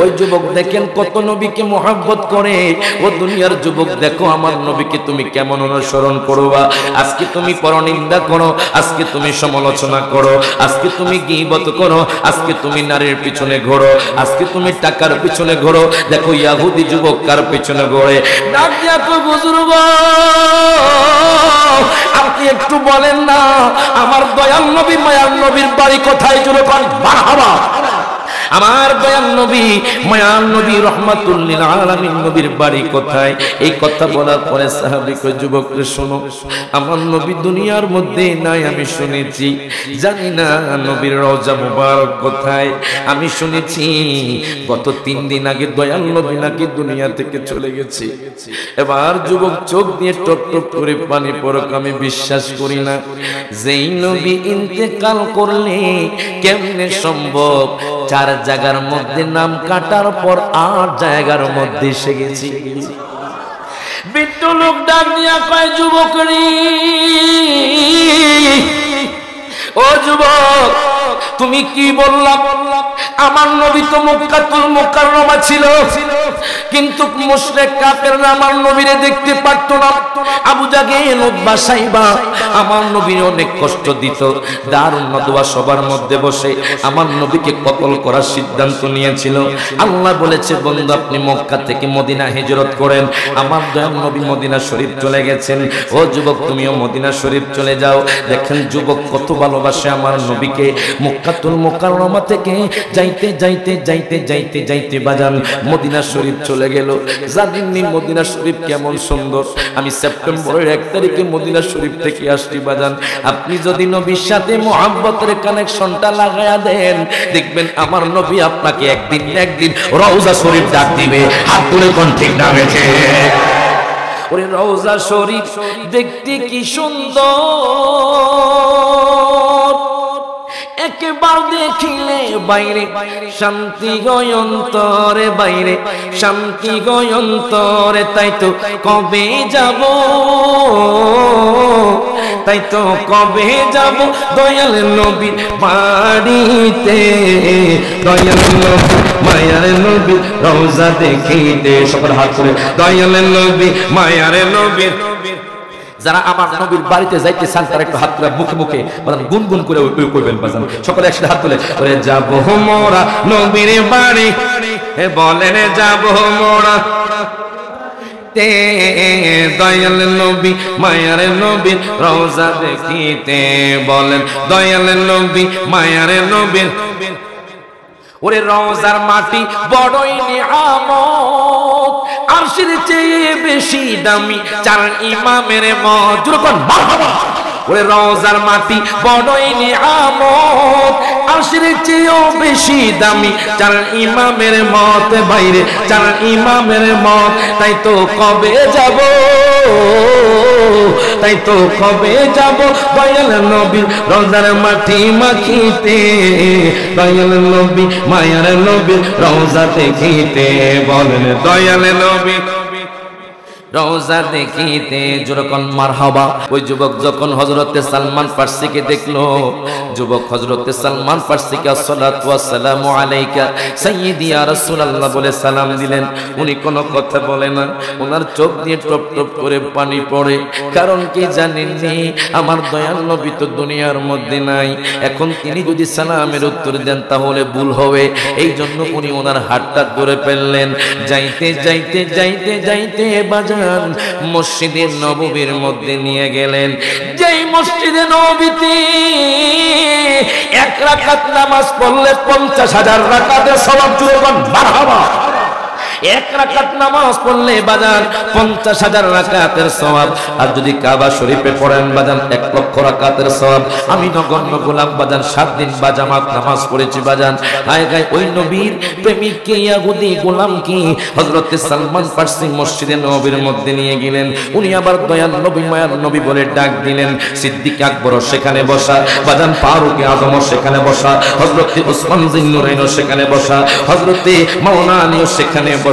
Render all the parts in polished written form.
ওই যুবক দেখেন কত নবীকে মহব্বত করে। ও দুনিয়ার যুবক দেখো আমার নবীকে তুমি কেমন অনুসরণ করবা। আজকে তুমি পরনিন্দা করো, আজকে তুমি সমালোচনা করো, আজকে তুমি গীবত করো, আজকে তুমি নারীর পিছনে ঘোরো, আজকে তুমি টাকার পিছনে ঘোরো। দেখো ইহুদি যুবক কার পিছনে ঘোরে। ডাক দিয়া তো বুজুর্গ আপনি একটু বলেন না আমার দয়াল নবী মায়ার নবীর বাড়ি কোথায়? জোরে বলেন মারহাবা। আমার দয়াল নবী মায়ার নবী রহমাতুল লিল আলামিন নবীর বাড়ি কোথায়? এই কথা বলার পরে সাহাবী কয় যুবকরে শোনো, আমার নবী দুনিয়ার মধ্যে নাই আমি শুনেছি, জানি না নবীর রওজা মুবারক কোথায়। আমি শুনেছি গত 3 দিন আগে দয়াল নবী নাকি দুনিয়া থেকে চলে গেছে। এবার যুবক চোখ দিয়ে টপ টপ করে পানি পড়ক, আমি বিশ্বাস করি না যেই নবী ইন্তেকাল করলে কেমনে সম্ভব 4 জায়গার মধ্যে নাম কাটার পর 8 জায়গার মধ্যে এসে গেছি। বিট্টু লোক ডাক দিয়া কয় যুবক রে, ও যুবক তুমি কি বললা? আমার নবী তো মক্কাতুল মুকাররমা ছিল, কিন্তু মুশরিক কাফেররা আমার নবীরে দেখতে পারত না। আবু জাহেল উতবা সাইবা আমার নবীর অনেক কষ্ট দিত। দারুন নদওয়া সবার মধ্যে বসে আমার নবীকে কতল করার সিদ্ধান্ত নিয়েছিল। আল্লাহ বলেছে বন্ধু আপনি মক্কা থেকে মদিনা হিজরত করেন। আমার দয়াল নবী মদিনা শরীফ চলে গেছেন। ও যুবক তুমিও মদিনা শরীফ চলে যাও। দেখেন যুবক কত ভালোবাসে আমার নবীকে। মক্কাতুল মুকাররমা থেকে যাইতে যাইতে যাইতে যাইতে যাইতে বাজান মদিনা শরীফ চলে গেল। জানেননি মদিনা শরীফ কেমন সুন্দর? আমি সেপ্টেম্বরের 1 তারিখে মদিনা শরীফ থেকে আসছি বাজান। আপনি যদি নবীর সাথে মুহাব্বতের কানেকশনটা লাগায়া দেন দেখবেন আমার নবী আপনাকে একদিন না একদিন রওজা শরীফ ডাক দিবে। হাত তুলে কোন ঠিক না বেঠে? ওরে রওজা শরীফ দেখতে কি সুন্দর, একবার দেখিলে বাইরে শান্তি গয়ন্তরে, বাইরে শান্তি গয়ন্তরে। তাই তো কবে যাব, তাই তো কবে যাব দয়াল নবীর বাড়িতে, দয়াল নবী মায়ার নবী রওজা দেখিতে। সকল হাত করে দয়াল নবী মায়ার নবীর। যারা আমার নবীর বাড়িতে যাইতে চান তারা একটু হাত তুলে মুখে মুখে গুনগুন করে কইবেন বাজান। সকলে একসাথে হাত তুলে ওরে যাব মোরা নবীর বাড়ি, বলেন যাব মোরা তে দয়াল নবী মায়ার নবীর রওজা দেখিতে, বলেন দয়াল নবী মায়ার নবীর। ওরে রওজার মাটি বড়ই নিয়ামত, আরশের চেয়ে বেশি দামি 4 ইমামের মত। জোরে কোন মারহাবা। ওরে রওজার মাটি বড়ই নিয়ামত, আরশের চেয়েও বেশি দামি 4 ইমামের মত, বাইরে 4 ইমামের মত। তাই তো কবে যাব, তাই তো কবে যাব দয়াল নবীর রওজার মাটি মাখিতে, দয়াল নবী মায়ার নবীর রওজা দেখিতে, বলেন দয়াল নবী রওজা দেখিতে। যেরকম মারহাবা। ওই যুবক যখন হযরতে সালমান ফারসিকে দেখলো, যুবক হযরতে সালমান ফারসিকে আসসালাতু ওয়াসসালামু আলাইকা সাইয়্যিদি ইয়া রাসূলুল্লাহ বলে সালাম দিলেন। উনি কোনো কথা বলে না, ওনার চোখ দিয়ে টপ টপ করে পানি পড়ে। কারণ কি জানেননি? আমার দয়াল নবী তো দুনিয়ার মধ্যে নাই। এখন তিনি যদি সালামের উত্তর দেন তাহলে ভুল হবে। এই জন্য উনি ওনার হাতটা ধরে ফেললেন। যাইতে যাইতে যাইতে যাইতে বাজার মসজিদে নববীর মধ্যে নিয়ে গেলেন। যেই মসজিদে নববীতে 1 রাকাত নামাজ পড়লে 50,000 রাকাতের সওয়াব। জোরে বল মারহাবা। 1 রাকাত নামাজ পড়লে বাজান 50,000 রাকাতের সওয়াব। আর যদি কাবা শরীফে পড়েন বাজান 1 লক্ষ রাকাতের সওয়াব। আমি নগণ্য গোলাম বাজান 7 দিন বা জামাত নামাজ পড়েছি বাজান। গায়ে গায়ে ওই নবীর প্রেমিক কে ইহুদি গোলাম কি হযরতে সালমান ফারসি মসজিদে নববীর মধ্যে নিয়ে গেলেন। উনি আবার দয়াল নবী মায়ার নবী বলে ডাক দিলেন। সিদ্দিক আকবর সেখানে বসা বাজান, ফারুক আজম সেখানে বসা, হযরতে উসমান জিন্নুরাইনও সেখানে বসা, হযরতে মাওলানা আলীও সেখানে বসা।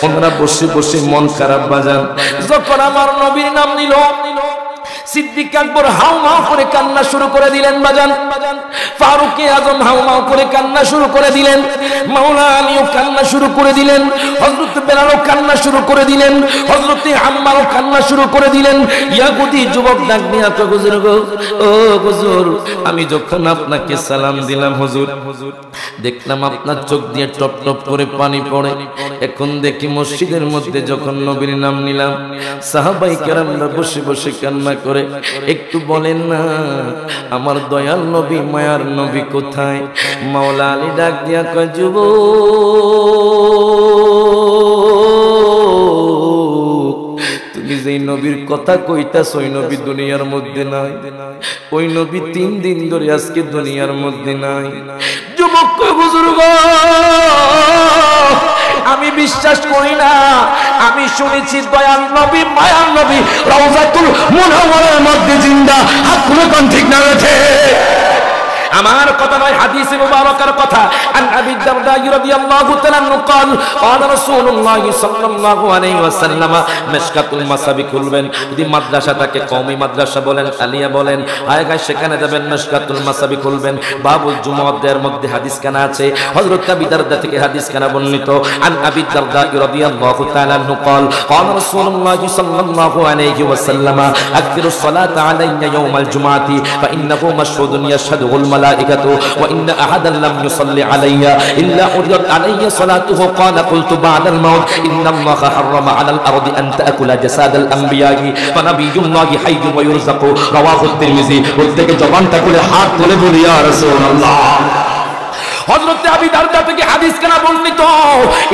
ওনারা বসে বসে মন খারাপ বাজান। যখন আমার নবীর নাম নিল সিদ্দিক আকবর হাউমাউ করে কান্না শুরু করে দিলেন বাজান। ফারুক আজম হাউমাউ করে কান্না শুরু করে দিলেন। মাওলা আলীও কান্না শুরু করে দিলেন। হযরত বেলালও কান্না শুরু করে দিলেন। হযরত আম্মারও কান্না শুরু করে দিলেন। ইয়াহুদি যুবক ডাক দিয়া তো হুজুর গো, ও হুজুর, আমি যখন আপনাকে সালাম দিলাম হুজুর, দেখলাম আপনার চোখ দিয়ে টপ টপ করে পানি পড়ে। এখন দেখি মসজিদের মধ্যে যখন নবীর নাম নিলাম, সাহাবাই কেরামরা বসে বসে কান্না করে। একটু বলেন না আমার দয়াল নবী মায়ার নবী কোথায়? মাওলা আলী ডাক দিয়া কয়, যুবক, তুমি যেই নবীর কথা কইতাছ ওই নবী দুনিয়ার মধ্যে নাই। ওই নবী 3 দিন ধরে আজকে দুনিয়ার মধ্যে নাই। যুবক কয়, হুজুর গো, আমি বিশ্বাস করি না। আমি শুনেছি দয়াল নবী মায়ার নবী রওজাতুল মুনাওয়ারার মধ্যে জিন্দা। হাত তুলে কোন ঠিক না আছে? আমার কথা নয়, হাদিসে মুবারকার কথা। আন আবি দারদা রাদিয়াল্লাহু তাআলা আনহু قال قال রাসূলুল্লাহ সাল্লাল্লাহু আলাইহি ওয়াসাল্লাম, মিশকাতুল মাসাবি খুলবেন। যদি মাদ্রাসাটাকে কওমি মাদ্রাসা বলেন, আলিয়া বলেন, আয়গায় সেখানে যাবেন, মিশকাতুল মাসাবি খুলবেন। বাবুল জুমুআদের মধ্যে হাদিস কানা আছে। হযরত আবি দারদা থেকে হাদিস কানা বর্ণিত। আন আবি দারদা রাদিয়াল্লাহু তাআলা আনহু قال قال রাসূলুল্লাহ সাল্লাল্লাহু আলাইহি ওয়াসাল্লাম, আকথিরুস সালাতা আলাইয়া ইয়াওমাল জুমআতি ফাইন্নাহু মাশহুদুন ইয়াশহাদুল الملائكة وإن أحدا لم يصلي علي إلا عرضت علي صلاته قال قلت بعد الموت إن الله حرم على الأرض أن تأكل جساد الأنبياء فنبي الله حي ويرزق رواه الترمذي وتلك জবান তাকুলে হাত তুলে বলি ইয়া রাসূলুল্লাহ। হযরত আবি দারদা থেকে হাদিস কেনা বর্ণিত।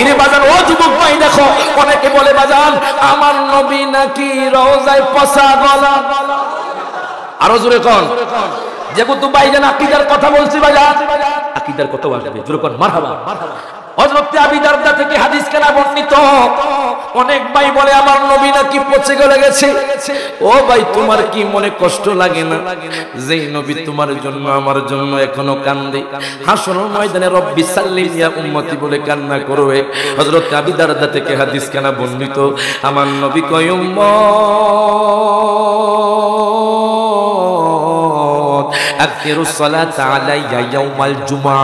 ইনি বাজান, ও যুবক ভাই দেখো, অনেকে বলে বাজান আমার নবী নাকি রওজায় পচা গলা। আরো জোরে কোন, যেহেতু ভাইজান আকীদার কথা বলছি, বাজান আকীদার কথা আসবে, জোরে কোন মারহাবা। হযরত আবি দারদা থেকে হাদিস কেনা বর্ণিত। অনেক ভাই বলে আমার নবী নাকি পচে গলে গেছে। ও ভাই, তোমার কি মনে কষ্ট লাগে না? যেই নবী তোমার জন্য আমার জন্য এখনো কান্দে, হাসরের ময়দানে রব্বি সাল্লিম ইয়া উম্মতি বলে কান্না করবে। হযরত আবি দারদা থেকে হাদিস কেনা বর্ণিত। আমার নবী কয়, আকথিরুস সালাতা আলাইয়া ইয়াউমাল জুমআ,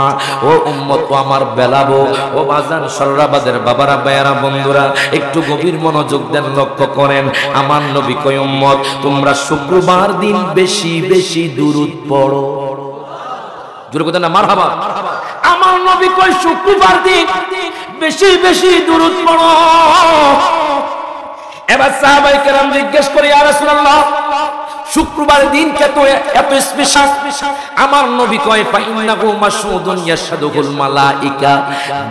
ও উম্মত আমার বেলাবো। ও বাজান সররাবাদের বাবারা, ভাইয়ারা, বন্ধুরা, একটু গভীর মনোযোগ দেন, লক্ষ্য করেন। আমার নবী কয়, উম্মত তোমরা শুক্রবার দিন বেশি বেশি দুরূদ পড়ো। জোরে কথা না মারহাবা। আমার নবী কয় শুক্রবার দিন বেশি বেশি দুরূদ পড়ো। এবার সাহাবায়ে কেরাম জিজ্ঞেস করে, ইয়া রাসূলুল্লাহ, শুক্রবার দিন এত স্পেশাল? আমার নবী কয়, ফাইন্নাহু মাশহুদুন ইয়াশহাদুল মালাইকা।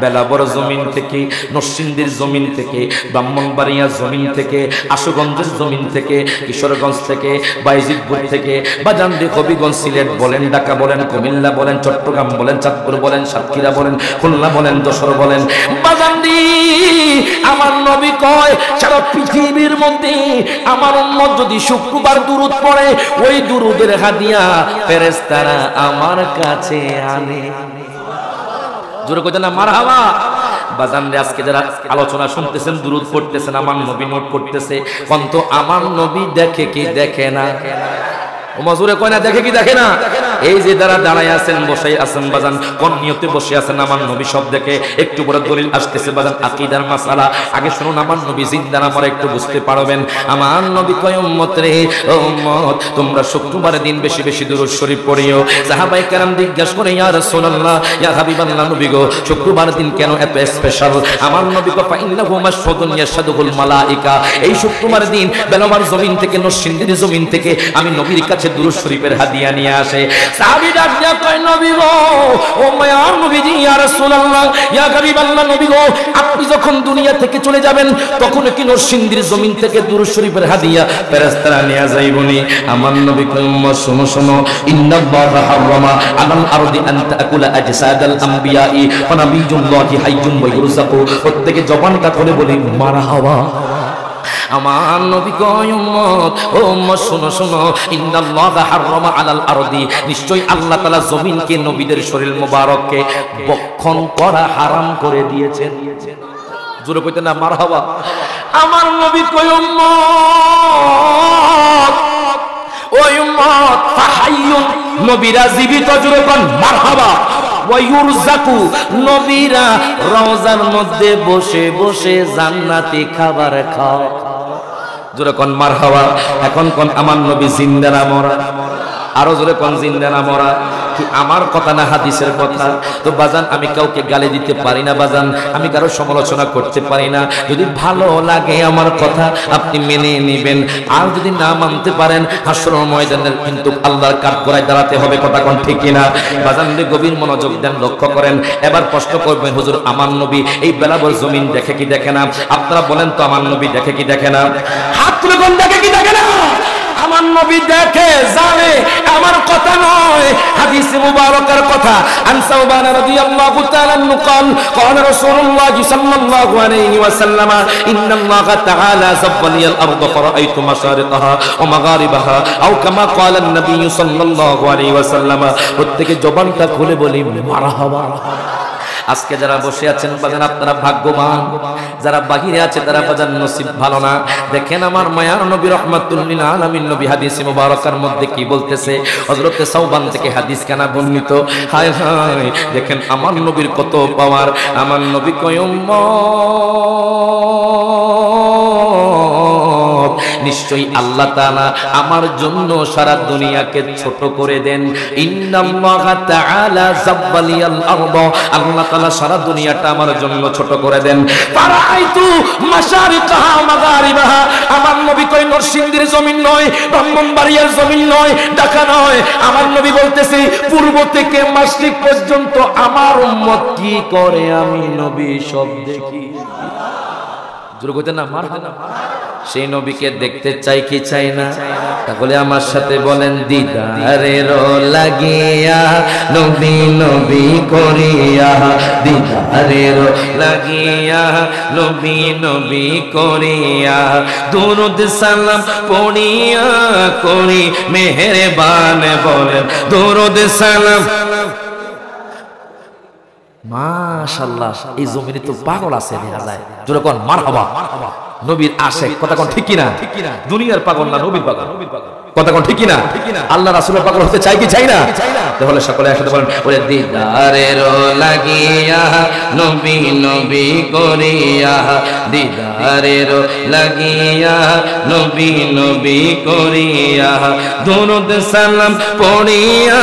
বেলাবর জমিন থেকে, নরসিংদীর জমিন থেকে, ব্রাহ্মণবাড়িয়া জমিন থেকে, আশুগঞ্জের জমিন থেকে, কিশোরগঞ্জ থেকে, বাইজিদপুর থেকে, বাজানদি, হবিগঞ্জ, সিলেট বলেন, ঢাকা বলেন, কুমিল্লা বলেন, চট্টগ্রাম বলেন, চাঁদপুর বলেন, সাতক্ষীরা বলেন, খুলনা বলেন, যশোর বলেন, বাজানদি, আমার নবী কয় সারা পৃথিবীর মধ্যে আমার উম্মত যদি শুক্রবার দুরূদ পড়ে, ওই দুরূদের হাদিয়া ফেরেশতারা আমার কাছে আনে। জোরে কইতেন না মারহাবা। বাজান রে, আজকে যারা আলোচনা শুনতেছেন, দুরূদ পড়তেছেন, আমার নবী নোট করতেছে, কন্ত আমার নবী দেখে কি দেখে না? ও মজুরে কয় না, দেখে কি দেখে না? এই যে যারা দাঁড়ায় আছেন, বসে আছেন বাজান, কোন নিয়তে বসে আছেন, আমার নবী সব দেখে। একটু বড় দলিল আসতেছে বাজান, আকীদার মাসালা। আগে শুনুন, আমার নবী জিন্দা না মরে একটু বুঝতে পারবেন। আমার নবী কয়, উম্মত রে, ও উম্মত তোমরা শুক্রবারের দিন বেশি বেশি দুরূদ শরীফ পড়িও। সাহাবায়ে কেরাম জিজ্ঞাসা করে, ইয়া রাসূলুল্লাহ, ইয়া হাবিবাল্লাহ, নবী গো শুক্রবার দিন কেন এত স্পেশাল? আমার নবী কয়, ফাইন্নাহু মাশহুদুন ইয়াশহাদুল মালাইকা। এই শুক্রবার দিন বেলাবার জমিন থেকে, নরসিংদীর জমিন থেকে আমি নবীর কাছে দুরূদ শরীফের হাদিয়া নিয়ে আসে। সাহাবী ডাক দিয়া কয়, নবী গো, ও মায়ার নবীজি, ইয়া রাসূলুল্লাহ, ইয়া হাবিবাল্লাহ, নবী গো, আপনি যখন দুনিয়া থেকে চলে যাবেন তখন কি নরসিংদীর জমিন থেকে দুরূদ শরীফের হাদিয়া ফেরেশতারা নিয়ে যাইবনি? আমার নবী কয়, উম্মত শোনো শোনো, ইন্নাল্লাহা হারামা আলাল আরদি আন তাকুলা আজসাদাল আমবিয়াই ওয়া নাবিয়ুল্লাহি হাইয়ুন ওয়া ইউরযাকু। প্রত্যেকে জবানটা খুলে বলি মারহাবা। আমার নবী কয়, উম্মত, ও উম্মত শোনো শোনো, ইন্নাল্লাহা হারামা আলাল আরদি, নিশ্চয় আল্লাহ তাআলা জমিনকে, নবীদের শরীর মোবারককে বক্ষণ করা হারাম করে দিয়েছেন। জোরে কইতে না মারহাবা। আমার নবী কয়, উম্মত ও উম্মত ফাহাইয়ুন নবীরা জীবিত, জোরে কোন মারহাবা। ওয়া ইউরজাকু নবীরা রওজার মধ্যে বসে বসে জান্নাতি খাবার খাও, জোরে কোন মারহাবা। এখন কোন আমার নবী জিন্দা না মরা? আরো জোরে কোন জিন্দা না মরা? কি আমার কথা না হাদিসের কথা? তো বাজান আমি কাউকে গালি দিতে পারি না বাজান, আমি কারো সমালোচনা করতে পারি না। যদি ভালো লাগে আমার কথা আপনি মেনে নেবেন, আর যদি না মানতে পারেন হাসরের ময়দানে কিন্তু আল্লাহর কাঠগড়ায় দাঁড়াতে হবে। কথা কোন ঠিক কিনা? বাজান গভীর মনোযোগ দেন, লক্ষ্য করেন। এবার প্রশ্ন করবেন হুজুর আমার নবী এই বেলাবর জমিন দেখে কি দেখে না? আপনারা বলেন তো আমার নবী দেখে কি দেখে না? হাত তুলে কোন দেখে কি দেখে না? আমার নবী দেখে, জানে, আমার কথা নয়, হাদিস মুবারকের কথা। আন সাওবান রাদিয়াল্লাহু তাআলা আনহু قال قال رسول الله صلى الله عليه وسلم ان الله تعالى زب لي الارض فرايت مشارقها ومغاربها او كما قال النبي صلى الله عليه وسلم। প্রত্যেকে জবানটা খুলে বলি মারহাবা। আজকে যারা বসে আছেন বাজান আপনারা ভাগ্যবান, যারা বাহিরে আছে তারা বাজান নসিব ভালো না। দেখেন আমার মায়ার নবী রাহমাতুল লিল আলামিন নবী হাদিসে মুবারকার মধ্যে কি বলতেছে? হযরতে সাওবান থেকে হাদিস কানা বর্ণিত। হায় হায় দেখেন আমার নবীর কত পাওয়ার। আমার নবী কয় উম্মত নিশ্চয়ই আল্লাহ তাআলা আমার জন্য সারা দুনিয়াকে ছোট করে দেন। ইন্নাল্লাহা তাআলা যাব্বালিয়াল আরদ, আল্লাহ তাআলা সারা দুনিয়াটা আমার জন্য ছোট করে দেন। ফারাইতু মাশারিকাহা মাগারিবাহা, আমার নবী কই নরসিংদীর জমিন নয়, ব্রাহ্মণবাড়িয়ার জমিন নয়, ঢাকা নয়। আমার নবী বলতেছে পূর্ব থেকে মাশরিক পর্যন্ত আমার উম্মত কি করে আমি নবী সব দেখি। জোরে কইতেন না মারহাবা। সেই নবীকে দেখতে চাই কি চাই না? তাহলে আমার সাথে বলেন দিদারের লাগিয়া নবী নবী করিয়া, দিদারের লাগিয়া নবী নবী করিয়া, দুরূদ সালাম পড়িয়া করি মেহেরবান বলেন দুরূদ সালাম। মাশাআল্লাহ এই জমিনে তো পাগল আছে দেখা যায়। জোরে কোন মারহাবা। নবীর আশিক, কথা কোন ঠিক কিনা? দুনিয়ার পাগল না নবীর পাগল, কথা কোন ঠিক কিনা? আল্লাহ রাসূলের পাগল হতে চাই কি চাই না? তাহলে সকলে একসাথে বলেন ওরে দিদারের লাগিয়া নবী নবী করিয়া, দিদারের লাগিয়া নবী নবী করিয়া, দুরূদ সালাম পড়িয়া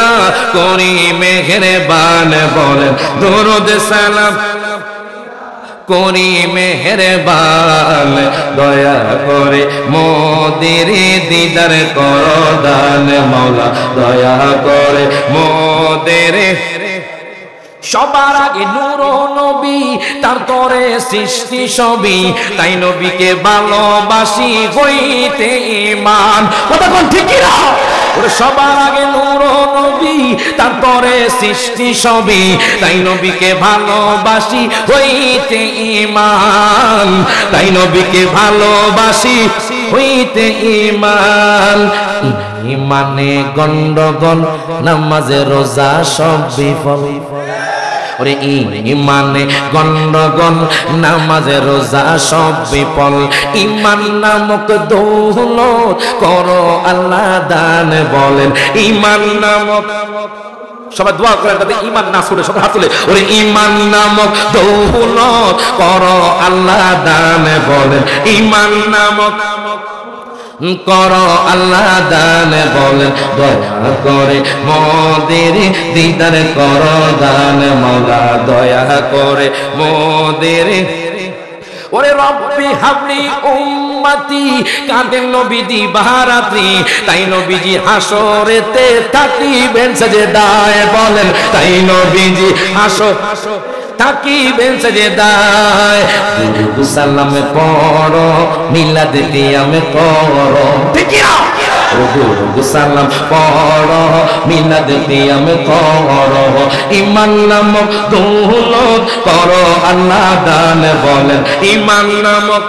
করি মেহেরবান বলেন দুরূদ সালাম করি মেহেরবান, দয়া করে মোদের দিদার করো দান মাওলা, দয়া করে মোদের। সবার আগে নূর নবী, তারপরে সৃষ্টি সবই, তাই নবীকে ভালোবাসি হইতে ঈমান। কথা কোন ঠিক কি না? ওরে সবার আগে নূর নবী, তারপরে সৃষ্টি সবই, তাই নবীকে ভালোবাসি হইতে ঈমান, তাই নবীকে ভালোবাসি হইতে ঈমান। ঈমানে গন্ডগোল নামাজে রোজা সব বিফল। ওরে ঈমানে গন্ডগোল নামাজে রোজা সব বিফল, ঈমান নামক দৌলত করো আল্লাহ দান বলেন। ঈমান নামক, সবাই দোয়া করেন যাতে ঈমান না ছুটে, সবাই হাত তুলে ওরে ঈমান নামক দৌলত করো আল্লাহ দান বলেন। ঈমান নামক করো আল্লাহ দান বলেন, দয়া করে মোদের দিদার করো দান মাওলা, দয়া করে মোদের। ওরে রব্বি হাবলি উম্মতি, কাঁদেন নবীজি বারাত্রি, তাই নবীজি হাসরেতে থাকিবেন সাজদায় বলেন, তাই নবীজি হাসর থাকিবেন সাজদায়। দুরূদ সালাম পড়ো মিলাদ কিয়াম করো, ঠিক না? দুরূদ সালাম পড়ো মিলাদ কিয়াম করো, ঈমান নামক দৌলত করো আল্লাহ দান বলেন। ঈমান নামক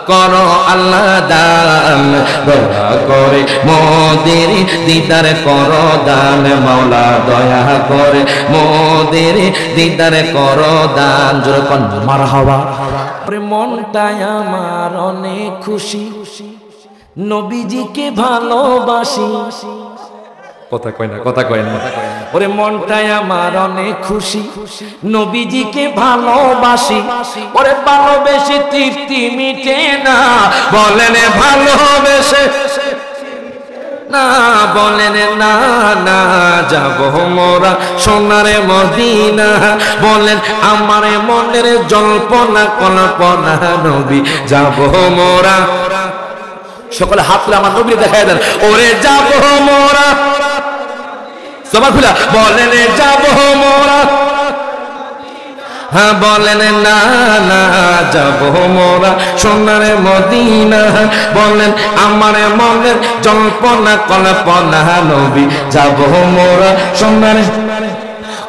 করো আল্লাহ দান, দয়া করে মোদের দিদার করো দান মাওলা, দয়া করে মোদের দিদার করো দান। জোরে কোন মারহাবা। মনটাই আমার অনেক খুশি, নবীজিকে ভালোবাসি, কথা কয় না, কথা কয় না, ওরে মনটাই আমার অনেক খুশি, নবীজিকে ভালোবাসি, ওরে ভালোবেসে তৃপ্তি মিটে না, বলেন ভালোবেসে না, বলেন না না যাব মোরা সোনারে মদিনা, বলেন আমার মনের জল্পনা কল্পনা নবী যাব মোরা, সকলে হাত তুলে আমার নবী দেখায় দেন, ওরে যাব মোরা সবার খুলা, বলেন যাব মোরা, হ্যাঁ বলেন না না যাব মোরা সোনারে মদিনা, বলেন আমার মনের জল্পনা কল্পনা নবী যাব মোরা সোনারে,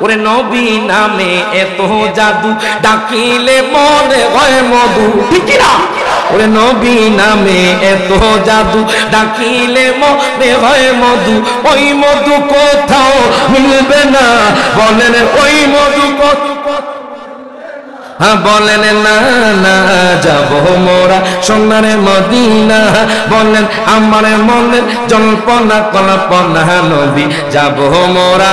ওরে নবী নামে এত জাদু ডাকিলে মনে হয় মধু, ঠিক না? ওরে নবী নামে এত জাদু ডাকিলে মনে হয় মধু, ওই মধু কোথাও মিলবে না, বলেন ওই মধু হ্যাঁ বলেন না না যাব মোরা সোনারে মদিনা, বলেন আমার মনের জল্পনা কল্পনা নবী যাব মোরা।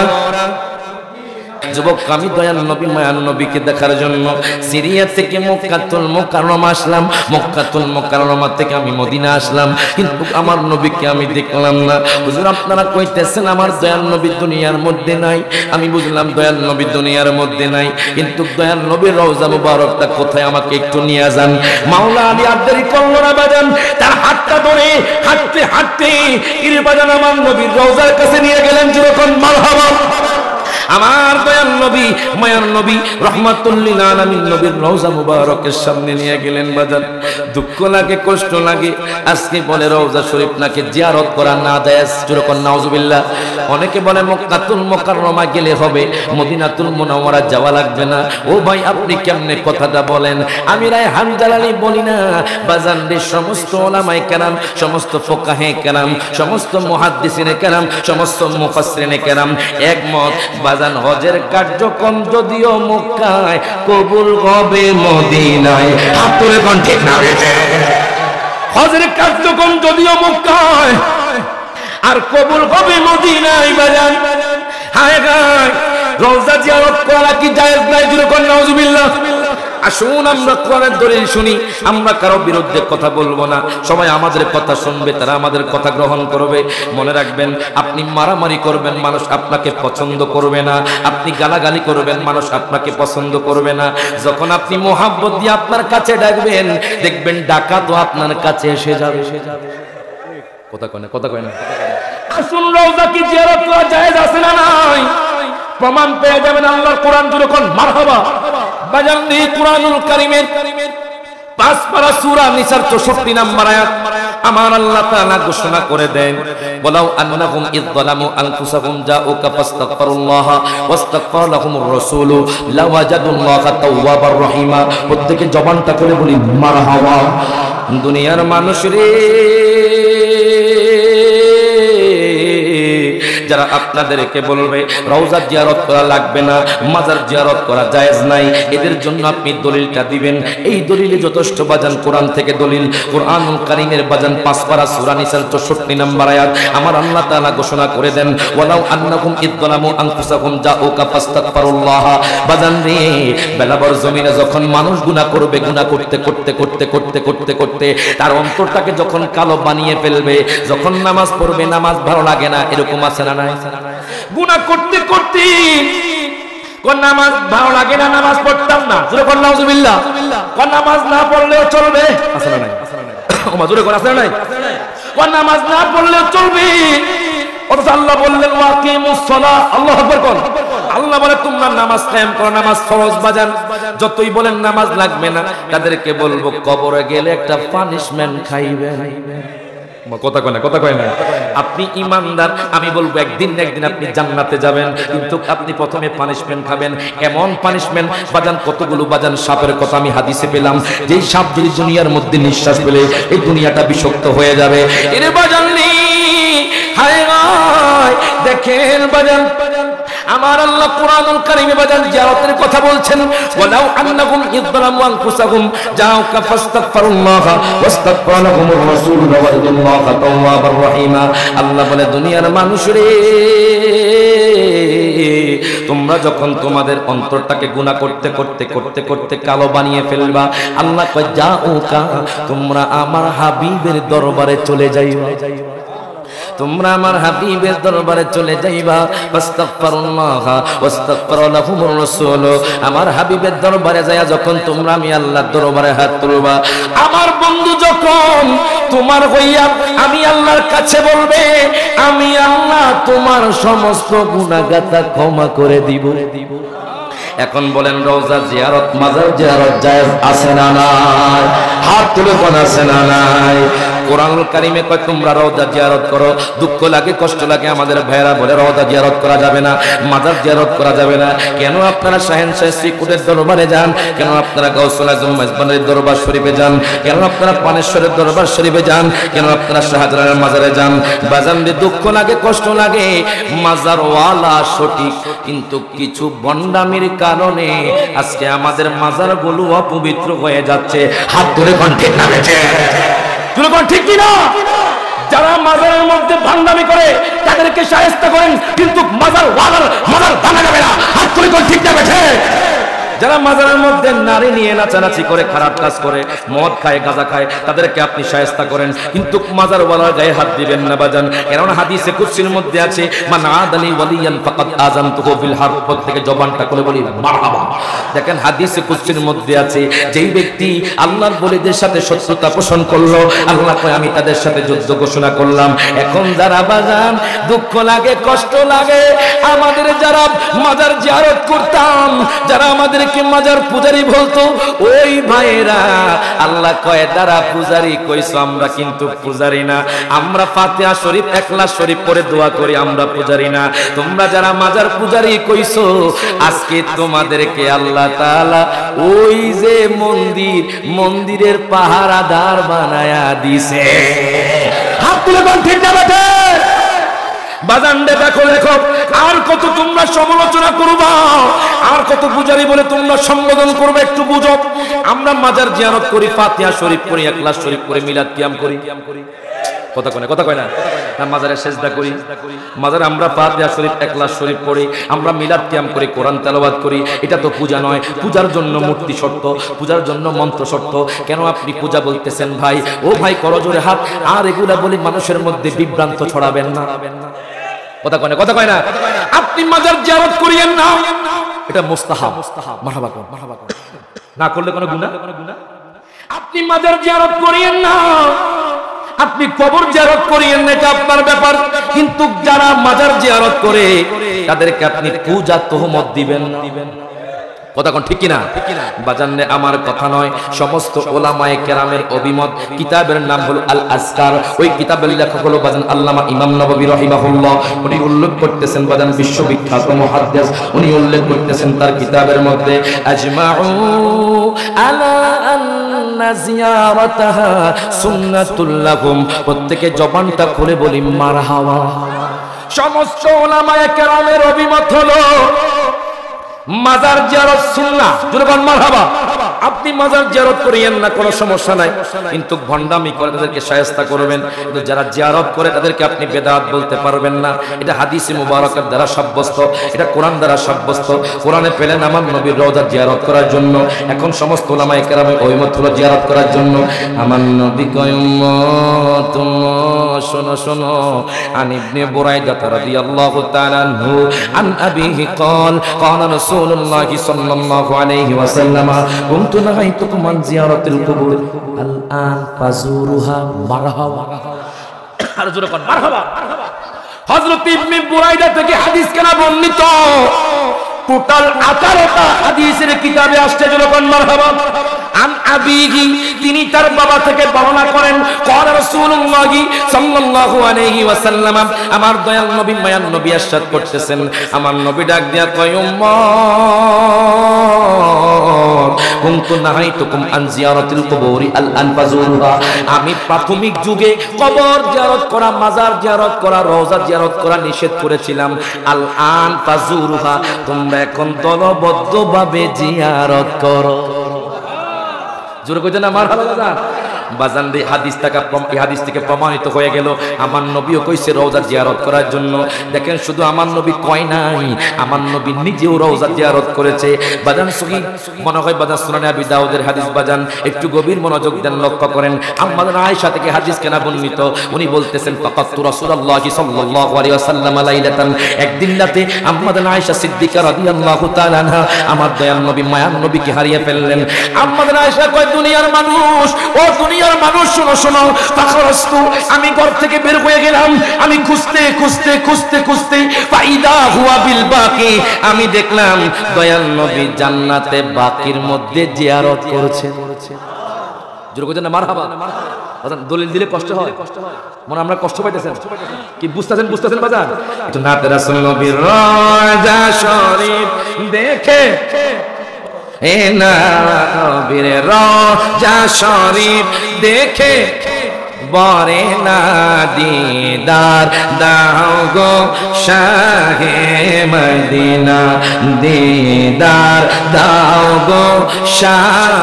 যুবক আমি দয়াল নবী মায়ার নবীকে দেখার জন্য সিরিয়া থেকে মক্কাতুল মুকাররমা আসলাম, মক্কাতুল মুকাররমা থেকে আমি মদিনা আসলাম, কিন্তু আমার নবীকে আমি দেখলাম না। হুজুর আপনারা কইতেছেন আমার দয়াল নবী দুনিয়ার মধ্যে নাই, আমি বুঝলাম দয়াল নবী দুনিয়ার মধ্যে নাই, কিন্তু দয়াল নবীর রওজা মুবারকটা কোথায় আমাকে একটু নিয়ে যান। মাওলা আলী আব্দারি কল্লোরা বাজান তার হাতটা ধরে হাঁটতে হাঁটতে ইরে বাজান আমার নবীর রওজার কাছে নিয়ে গেলেন, যেরকম মারহাবা আমার দয়াল নবী মায়ার নবী রহমাতুল লিল আলামিন নবীর রওজা মুবারকের সামনে নিয়ে গেলেন। বাজার দুঃখ লাগে, কষ্ট লাগে, আজকে বলে রওজা শরীফ নাকি জিয়ারত করা না জায়েজ, যেরকম নাউজুবিল্লাহ। অনেকে বলে মক্কাতুল মুকাররমা গেলে হবে, মদিনাতুল মুনাওয়ারা যাওয়া লাগবে না। ও ভাই আপনি কেমনে কথাটা বলেন? আমি রায়হান জালালি বলি না বাজান রে, সমস্ত উলামায়ে কেরাম, সমস্ত ফুকাহে কেরাম, সমস্ত মুহাদ্দিসিনে কেরাম, সমস্ত মুফাসসিরিনে কেরাম একমত বাজান হজের কার্যক্রম যদিও মক্কায় কবুল হবে মদিনায়। হাতুরে কোন ঠিক না রে, হজের কার্যক্রম যদিও মক্কায় আর কবুল হবে মদিনায়। বাজান হায় গায় রওজা জিয়ারত করা কি জায়েজ নাই? যেরকম নাউজুবিল্লাহ। আসুন আমরা কোরআনের দলিল শুনি, আমরা কারো বিরুদ্ধে কথা বলবো না, সবাই আমাদের কথা শুনবে, তারা আমাদের কথা গ্রহণ করবে। মনে রাখবেন আপনি মারামারি করবেন, মানুষ আপনাকে পছন্দ করবে না, আপনি গালাগালি করবেন, মানুষ আপনাকে পছন্দ করবে না। যখন আপনি মোহাব্বত দিয়ে আপনার কাছে ডাকবেন, দেখবেন ডাকা তো আপনার কাছে এসে যাবে। কথা কয় না, কথা কয় না। আসুন রওজা কি জিয়ারত করা জায়েজ আছে না নাই? প্রমাণ পেয়ে যাবেন আল্লাহর কোরআন যখন মারহাবা। বাজান এই কুরআনুল কারীমের 5 পারা সূরা নিসার 64 নম্বর আয়াত আমার আল্লাহ তাআলা ঘোষণা করে দেন, ওয়ালাউ আন্নাহুম ইযযালামু আনফুসাহুম জাউকা ফাস্তাগফিরুল্লাহ ওয়াস্তাগফার লাহুমুর রাসূল লাওয়াজাদুল্লাহা তাওয়াবার রহিমা। প্রত্যেকে জবানটা করে বলি মারহাবা। দুনিয়ার মানুষ রে, যারা আপনাদেরকে বলবে রওজা জিয়ারত করা লাগবে না, মাজার জিয়ারত করা জায়েজ নাই, এদের জন্য আপনি দলিলটা দিবেন। এই দলিলে যথেষ্ট বাজান কোরআন থেকে দলিল, কুরআনুল কারীমের বাজান 5 পারা সূরা নিসার 64 নম্বর আয়াত আমার আল্লাহ তাআলা ঘোষণা করে দেন, ওয়ালাউ আন্নাকুম ইযযালামু আনফুসাকুম জাউকা ফাস্তাগফিরুল্লাহ। বাজান রে বেলাবর জমিনে যখন মানুষ গুনাহ করবে, গুনাহ করতে করতে করতে করতে করতে করতে তার অন্তরটাকে যখন কালো বানিয়ে ফেলবে, যখন নামাজ পড়বে নামাজ ভালো লাগে না, এরকম আছে না? গুনাহ করতে করতে কোন নামাজ ভালো লাগে না, নামাজ পড়তাম না, যখন নাউজুবিল্লাহ। কোন নামাজ না পড়লেও চলবে, আছে না নাই? ওমা জোরে কোন আছে না নাই? কোন নামাজ না পড়লেও চলবে, অথচ আল্লাহ বললেন ওয়াকিমুস সালাহ। আল্লাহু আকবার কোন? আল্লাহ বলে তোমরা নামাজ কায়েম করো, নামাজ ফরজ। বাজান যতই বলেন নামাজ লাগবে না, তাদেরকে বলবো কবরে গেলে একটা পানিশমেন্ট খাইবেন। কথা কয় না, কথা কয় না। আপনি ইমানদার, আমি বলবো একদিন না একদিন আপনি জান্নাতে যাবেন, কিন্তু আপনি প্রথমে পানিশমেন্ট খাবেন। এমন পানিশমেন্ট বাজান, কতগুলো বাজান সাপের কথা আমি হাদিসে পেলাম, যেই সাপ যদি দুনিয়ার মধ্যে নিঃশ্বাস পেলে এই দুনিয়াটা বিষাক্ত হয়ে যাবে। এরে বাজান হায় হায় দেখেন বাজান আমার আল্লাহ কুরআনুল কারীমে বাজান জিয়ারতের কথা বলছেন, ওয়ালাউ আন্নাহুম ইযলামু আনফুসাহুম জাউকা ফাস্তাগফিরুল্লাহ ওয়াস্তাগফারা লাহুমুর রাসূল ওয়াল্লাহু তাওয়াবুর রহিম। আল্লাহ বলে দুনিয়ার মানুষ রে, তোমরা যখন তোমাদের অন্তরটাকে গুনাহ করতে করতে করতে করতে কালো বানিয়ে ফেলবা, আল্লাহ কয় জাউকা, তোমরা আমার হাবিবের দরবারে চলে যাইবা, তোমরা আমার হাবিবের দরবারে চলে যাইবা। ফাস্তাগফিরুল্লাহ ওয়াস্তাগফারা লাহুমুর রাসূল, আমার হাবিবের দরবারে যায়া যখন তোমরা আমি আল্লাহর দরবারে হাত তুলবা, আমার বন্ধু যখন তোমার হইয়া আমি আল্লাহর কাছে বলবে, আমি আল্লাহ তোমার সমস্ত গুনাহগাতা ক্ষমা করে দিব। এখন বলেন রওজা জিয়ারত মাজার জিয়ারত জায়েজ আছে না নাই? হাত তুলে কোন আছে না নাই? কোরআনুল কারীমে কয় তোমরা রওজা জিয়ারত করো, দুঃখ লাগে কষ্ট লাগে আমাদের ভাইরা বলে রওজা জিয়ারত করা যাবে না, মাজার জিয়ারত করা যাবে না। কেন আপনারা শাহেনশাহ শ্রীকুটের দরবারে যান? কেন আপনারা গাউসুল আজম মেজবানের দরবার শরীফে যান? কেন আপনারা পানেশ্বরের দরবার শরীফে যান? কেন আপনারা শাহজালালের মাজারে যান? বাজান রে, দুঃখ লাগে কষ্ট লাগে, মাজারওয়ালা সঠিক, কিন্তু কিছু বন্ডামির কারণে আজকে আমাদের মাজারগুলো অপবিত্র হয়ে যাচ্ছে। হাত ধরে কোন ঠিক না বেঠে? ঠিক কিনা? যারা মাজারের মধ্যে ভান্ডামি করে তাদেরকে শায়েস্তা করেন, কিন্তু মাজার ভাঙা যাবে না। হাত তুলে কোন ঠিক না বেঠে? যারা মাজারের মধ্যে নারী নিয়ে নাচানাচি করে, খারাপ কাজ করে, মদ খায়, গাঁজা খায়, তাদেরকে আপনি শায়েস্তা করেন, কিন্তু মাজারওয়ালার গায়ে হাত দিবেন না বাজান। কারণ হাদিসে কুদসির মধ্যে আছে, মান আদালি ওয়ালিয়ান ফাকাদ আযানতুহু বিল হারব। প্রত্যেকে জবানটা খুলে বলি মারহাবা। দেখেন হাদিসে কুদসির মধ্যে আছে, যেই ব্যক্তি আল্লাহর ওলিদের সাথে শত্রুতা পোষণ করলো, আল্লাহ কয় আমি তাদের সাথে যুদ্ধ ঘোষণা করলাম। এখন যারা বাজান দুঃখ লাগে কষ্ট লাগে, আমাদের যারা মাজার জিয়ারত করতাম, যারা আমাদের মাজার পূজারি বলতো, ওই ভাইরা আল্লাহ কয় যারা পূজারি কইছো আমরা কিন্তু পূজারি না, আমরা ফাতিহা শরীফ ইখলাস শরীফ পড়ে দোয়া করি, আমরা পূজারি না। তোমরা যারা মাজার পূজারি কইছো, আজকে তোমাদেরকে আল্লাহ তাআলা ওই যে মন্দিরের পাহারাদার বানায়া দিছে। হাত তুলে কোন ঠিক না বেঠে? বাজানডে দেখো দেখো, আর কত তোমরা সমালোচনা করবা, আর কত পূজারি বলে তোমরা সম্বোধন করবে, একটু বুঝো। আমরা মাজার জিয়ারত করি, ফাতিহা শরীফ করি, ইখলাস শরীফ করি, মিলাদ কিয়াম করি, কথা কয় না, মাজারে সেজদা করি, মাজারে আমরা ফাতিহা শরীফ ইখলাস শরীফ পড়ি, আমরা মিলাদ কিয়াম করি, কোরআন তেলাওয়াত করি। এটা তো পূজা নয়। পূজার জন্য মূর্তি শর্ত, পূজার জন্য মন্ত্র শর্ত। কেন আপনি পূজা বলতেছেন ভাই? ও ভাই করজোরে হাত। আর এগুলা বলি মানুষের মধ্যে বিভ্রান্ত ছড়াবেন না, কথা কয় না। আপনি মাজার জিয়ারত করিয়েন না, এটা মুস্তাহাব। মারহাবা কোন, না করলে কোনো গুনাহ। আপনি মাজার জিয়ারত করিয়েন না, আপনি কবর জিয়ারত করিয়েন না, এটা আপনার ব্যাপার। কিন্তু যারা মাজার জিয়ারত করে তাদেরকে আপনি পূজা তোহমত দিবেন না। কথা কোন ঠিক কিনা? বাজানে আমার কথা নয়, সমস্ত ওলামায়ে কেরামের অভিমত। কিতাবের নাম হলো আল আসকার। ওই কিতাবের লেখক হলো বাজান আল্লামা ইমাম নববী রাহিমাহুল্লাহ। উনি উল্লেখ করতেছেন বাজান বিশ্ববিখ্যাত মুহাদ্দিস, উনি উল্লেখ করতেছেন তার কিতাবের মধ্যে, আজমাউ আলা আন্না জিয়ারাতাহা সুন্নাতুল লাহুম। প্রত্যেকে জবানটা খুলে বলি মারহাবা। সমস্ত ওলামায়ে কেরামের অভিমত হলো মাজার জিয়ারত সুন্নাহ। জোরবান মারহাবা। আপনি মাজার জিয়ারত করিয়েন না, কোনো সমস্যা নাই, কিন্তু ভণ্ডামি করে তাদেরকে শায়েস্তা করবেন। কিন্তু যারা জিয়ারত করে তাদেরকে আপনি বেদাত বলতে পারবেন না। এটা হাদিসে মুবারাকার দ্বারা সাব্যস্ত, এটা কোরআন দ্বারা সাব্যস্ত। কোরআনে পেলেন আমার নবীর রওজা জিয়ারত করার জন্য। এখন সমস্ত উলামায়ে কেরামের ওইমত হলো জিয়ারত করার জন্য। আমার নবী কয় উম্মত শোনো শোনো, আন ইবনে বুরাইদা রাদিয়াল্লাহু তাআলা আনহু আন আবিহি قال قال رسول الله صلى الله عليه وسلم كنت نهيتكم عن زيارة القبور الآن فزوروها مرحبا। আর জোরে কোন মারহাবা। হযরত ইবনে বুরাইদা থেকে হাদিস কেন বর্ণিত? টোটাল 18টা হাদিসের কিতাবে আসছে, জোরে কোন মারহাবা। আন আবিহি, তিনি তার বাবা থেকে বর্ণনা করেন ক্বালা রাসূলুল্লাহ সাল্লাল্লাহু আলাইহি ওয়াসাল্লাম, আমার দয়াল নবী মায়ান নবী ইরশাদ করতেছেন, আমার নবী ডাক দিয়া কয় উম্মত কুনতু নাহাইতুকুম আন জিয়ারাতিল কুবুরি আল আন ফাজুরুহা, আমি প্রাথমিক যুগে কবর জিয়ারত করা, মাজার জিয়ারত করা, রওজা জিয়ারত করা নিষেধ করেছিলাম। আল আন ফাজুরুহা, তোমরা এখন দলবদ্ধভাবে জিয়ারত করো। জোরে কইতে না মারহাবা বাজান রে। হাদিস থেকে প্রমাণিত হয়ে গেল আমার নবীও কইছে রওজা জিয়ারত করার জন্য। দেখেন শুধু আমার নবী কয় নাই, আমার নবী নিজেও রওজা জিয়ারত করেছে। বাজান সহিহ মনে হয় বাজান সুনান আবি দাউদের হাদিস, বাজান একটু গভীর মনোযোগ দেন, লক্ষ্য করেন। আম্মা আয়েশা থেকে হাদিস কেনা বর্ণিত, উনি বলতেছেন ফাকাতু রাসূলুল্লাহ সাল্লাল্লাহু আলাইহি ওয়াসাল্লাম লাইলাতান, একদিন রাতে আম্মা আয়েশা সিদ্দিকা রাদিয়াল্লাহু তাআলা আনহা আমার দয়াল নবী মায়ান নবীকে হারিয়ে ফেললেন। আম্মা আয়েশা কয় দুনিয়ার মানুষ, ও দুনিয়ার মানুষ শোনো শোনো, ফাখরাস্তু, আমি ঘর থেকে বের হয়ে গেলাম, আমি খুঁজতে খুঁজতে খুঁজতে খুঁজতে ফাইদা হুয়া বিল বাকি, আমি দেখলাম দয়াল নবী জান্নাতে বাকির মধ্যে জিয়ারত করেছেন। জোরে কইতেন না মারহাবা। দলিল দিলে কষ্ট হয়, মনে আমরা কষ্ট পাইতেছেন কি? বুঝতেছেন বাজার একটু নাতে রাসূল নবীর রওজা শরীফ দেখে, এ না নবীর রওজা শরীফ দেখে বরে না দিদার দাও গো শাহে মদিনা, দিদার দাও গো শাহ।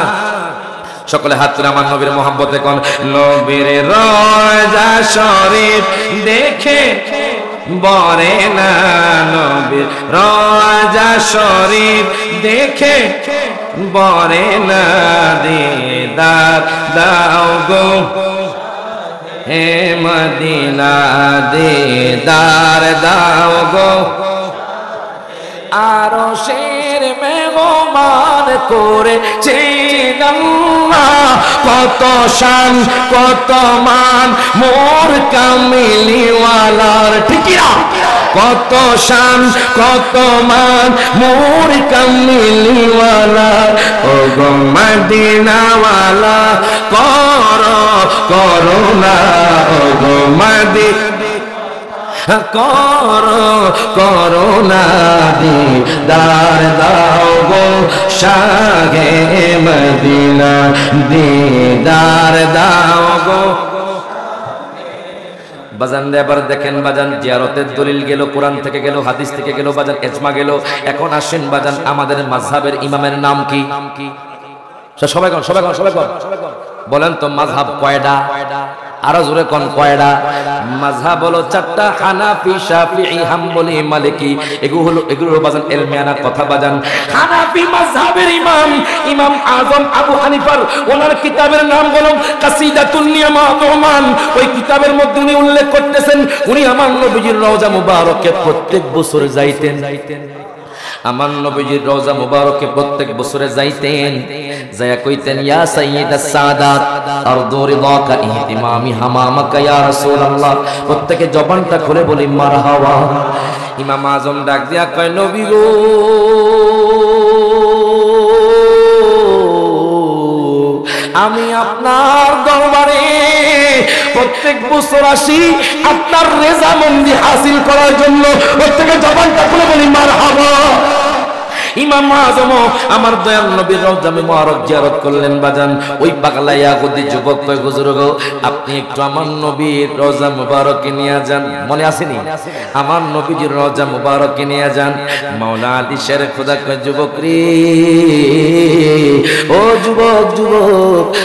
সকলে হাত তুলে আমার নবীর মোহাম্মতে কোন নবীর রওজা শরীফ দেখে বরে না, নবীর রওজা শরীফ দেখে বরে না দিদার দাও গো হে মদিনা, দিদার দাও গো। আরশের মেহমান করেছেন আল্লাহ, কত শান কত মান মোর কামিলিওয়ালার, ঠিক না? কত শান কত মান মোর কামিলিওয়ালার, ও গো মদিনাওয়ালা করো করুণা, ও গো মদিনা করো করুণা, দিদার দাও গো শাহে মদিনা, দিদার দাও গো। বাজান এবার দেখেন বাজান, জিয়ারতের দলিল গেল, কোরআন থেকে গেল, হাদিস থেকে গেল, বাজান ইজমা গেল। এখন আসেন বাজান আমাদের মাযহাবের ইমামের নাম কি? সবাই বলেন তো মাযহাব কয়টা? আরো জোরে কোন কয়টা? মাযহাব হলো চারটা, হানাফি শাফিঈ হাম্বলি মালিকি। এগুলো বাজান ইলমিয়ানা কথা বাজান। হানাফি মাযহাবের ইমাম আযম আবু হানিফার ওনার কিতাবের নাম হলো কাসিদাতুন নিয়ামাত রহমান। ওই কিতাবের মধ্যে উনি উল্লেখ করতেছেন উনি আমার নবীজির রওজা মুবারকে প্রত্যেক বছর যাইতেন। আমার নবীজির রওজা মুবারকে প্রত্যেক বছরে যাইতেন, যায়া কইতেন ইয়া সাইয়্যিদাস সাদাত আরদু রিদাকা ইহতিমামি হামামাকা ইয়া রাসূলুল্লাহ। প্রত্যেকে জবানটা খুলে বলি মারহাবা। ইমাম আযম ডাক দিয়া কয় নবী গো, আমি আপনার দরবারে প্রত্যেক বছর আসি আপনার রেজামন্দি হাসিল করার জন্য। প্রত্যেকে জবানটা খুলে বলি মারহাবা। ইমাম আযম আমার দয়াল নবীর রওজা মুবারক জিয়ারত করলেন বাজান। ওই পাগলাইয়া গদি যুবক কয় হুজুর গো, আপনি একটু আমার নবীর রওজা মুবারকে নিয়ে যান। মনে আসেনি? আমার নবীজির রওজা মুবারকে নিয়ে যান। মাওলা আলী শের খোদা কয় যুবক রে, ও যুবক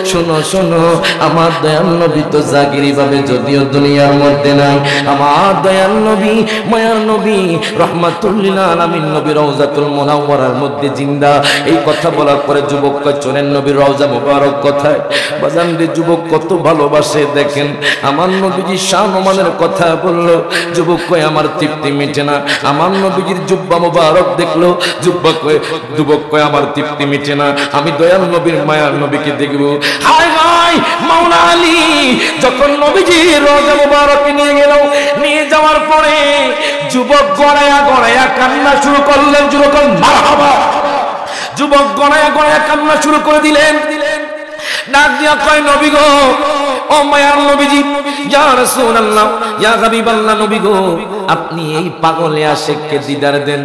শোনো শোনো, আমার দয়াল নবী তো জাগিরি ভাবে যদিও দুনিয়ার মধ্যে নাই, আমার দয়াল নবী মায়ার নবী রাহমাতুল লিল আলামিন নবী রওজাতুল মুনাওয়ারার মধ্যে জিন্দা। এই কথা বলার পরে যুবক কয় চলেন নবীর রওজা মুবারক কোথায়। বাজান রে, যুবক কত ভালোবাসে দেখেন। আমার নবীজির শান ও মানের কথা বললো, যুবক কয় আমার তৃপ্তি মিটে না। আমার নবীজির জুব্বা মুবারক দেখলো, যুবক কয় আমার তৃপ্তি মিটে না, আমি দয়াল নবীর মায়ার নবীকে দেখব। হায় হায়, মাওলা আলী যখন নবীজির রওজা মুবারকে নিয়ে গেল, নিয়ে যাওয়ার পরে যুবক গড়ায়া কান্না শুরু করলেন। যুবক মারহাবা। যুবক গড়ায়া কান্না শুরু করে দিলেন। ডাক দিয়া কয় নবী গো, ও মায়ার নবীজি, ইয়া রাসূলুল্লাহ, ইয়া হাবিবাল্লাহ, নবী গো, আপনি এই পাগলে আশিককে দিদার দেন,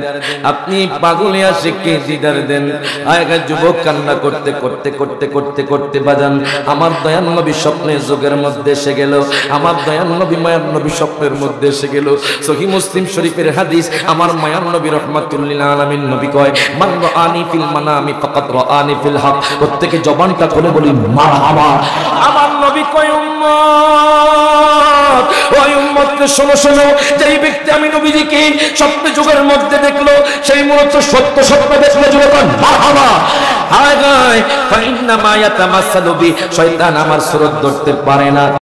আপনি পাগলে আশিককে দিদার দেন। আয়গা যুবক কান্না করতে করতে করতে করতে করতে বাজান আমার দয়াল নবী স্বপ্নের যুগের মধ্যে এসে গেল, আমার দয়াল নবী মায়ার নবী স্বপ্নের মধ্যে এসে গেল। সহিহ মুসলিম শরীফের হাদিস, আমার মায়ার নবী রাহমাতুল্লিল আলামিন নবী কয়, মান রাআনি ফিল মানামি ফাকাত রাআনি ফিল হক। প্রত্যেকে জবানটা খুলে বলি মারহাবা। আমার নবী কয়, উম্মত, ওই উম্মতকে শোনো শোনো, যেই ব্যক্তি আমি নবীজিকে স্বপ্ন যুগের মধ্যে দেখলো, সেই মূলত সত্য সত্য দেখলো, যুবক মারহাবা। হায় গায় ফাইন্না মা ইয়াতামাসসালু বি, শয়তান আমার সুরত ধরতে পারে না।